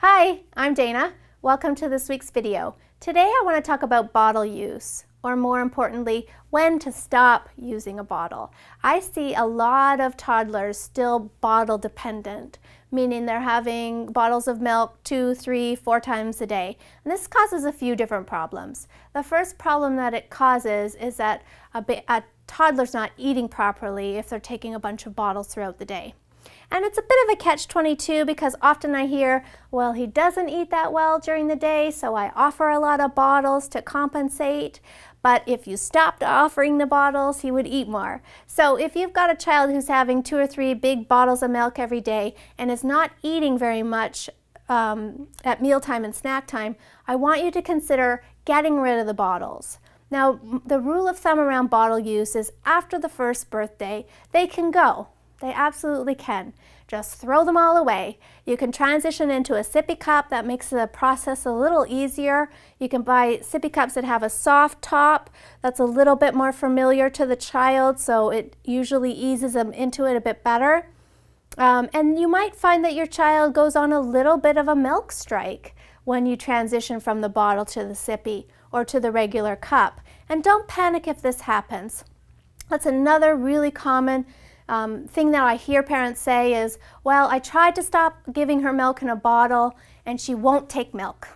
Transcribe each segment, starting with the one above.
Hi, I'm Dana. Welcome to this week's video. Today I want to talk about bottle use, or more importantly, when to stop using a bottle. I see a lot of toddlers still bottle dependent, meaning they're having bottles of milk 2, 3, 4 times a day. And this causes a few different problems. The first problem that it causes is that a toddler's not eating properly if they're taking a bunch of bottles throughout the day. And it's a bit of a catch-22 because often I hear, well, he doesn't eat that well during the day, so I offer a lot of bottles to compensate. But if you stopped offering the bottles, he would eat more. So if you've got a child who's having 2 or 3 big bottles of milk every day and is not eating very much at mealtime and snack time, I want you to consider getting rid of the bottles. Now, the rule of thumb around bottle use is after the first birthday, they can go. They absolutely can. Just throw them all away. You can transition into a sippy cup. That makes the process a little easier. You can buy sippy cups that have a soft top that's a little bit more familiar to the child, so it usually eases them into it a bit better. And you might find that your child goes on a little bit of a milk strike when you transition from the bottle to the sippy or to the regular cup. And don't panic if this happens. That's another really common thing that I hear parents say is, well, I tried to stop giving her milk in a bottle and she won't take milk.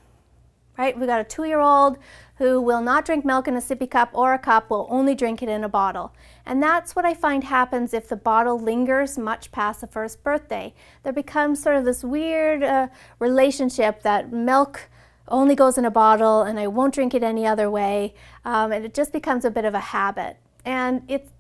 Right? We got a 2-year-old who will not drink milk in a sippy cup or a cup, will only drink it in a bottle. And that's what I find happens if the bottle lingers much past the first birthday. There becomes sort of this weird relationship that milk only goes in a bottle and I won't drink it any other way. And it just becomes a bit of a habit. And it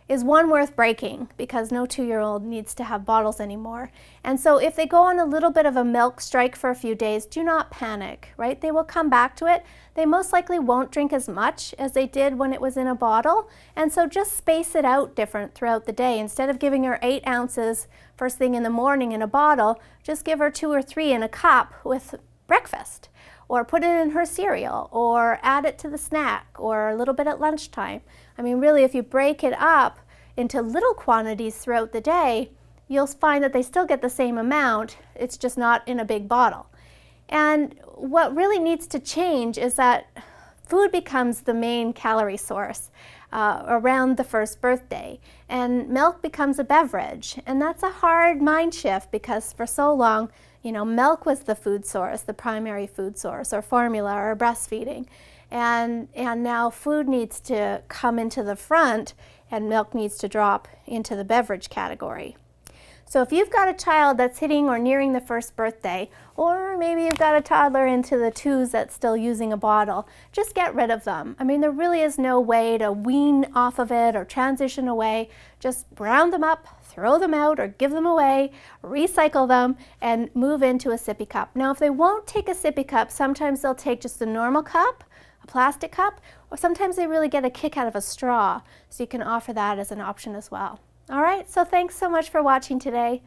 is one worth breaking because no 2-year-old needs to have bottles anymore. And so if they go on a little bit of a milk strike for a few days, do not panic, right? They will come back to it. They most likely won't drink as much as they did when it was in a bottle. And so just space it out different throughout the day. Instead of giving her 8 ounces first thing in the morning in a bottle, just give her 2 or 3 in a cup with breakfast. Or put it in her cereal, or add it to the snack, or a little bit at lunchtime. I mean, really, if you break it up into little quantities throughout the day, you'll find that they still get the same amount, it's just not in a big bottle. And what really needs to change is that food becomes the main calorie source around the first birthday, and milk becomes a beverage. And that's a hard mind shift because for so long, you know, milk was the food source, the primary food source, or formula, or breastfeeding. And now food needs to come into the front and milk needs to drop into the beverage category. So if you've got a child that's hitting or nearing the first birthday, or maybe you've got a toddler into the 2s that's still using a bottle, just get rid of them. I mean, there really is no way to wean off of it or transition away. Just round them up, throw them out, or give them away, recycle them, and move into a sippy cup. Now, if they won't take a sippy cup, sometimes they'll take just a normal cup, a plastic cup, or sometimes they really get a kick out of a straw, so you can offer that as an option as well. All right, so thanks so much for watching today.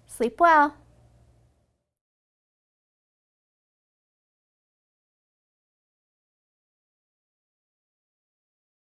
Sleep well.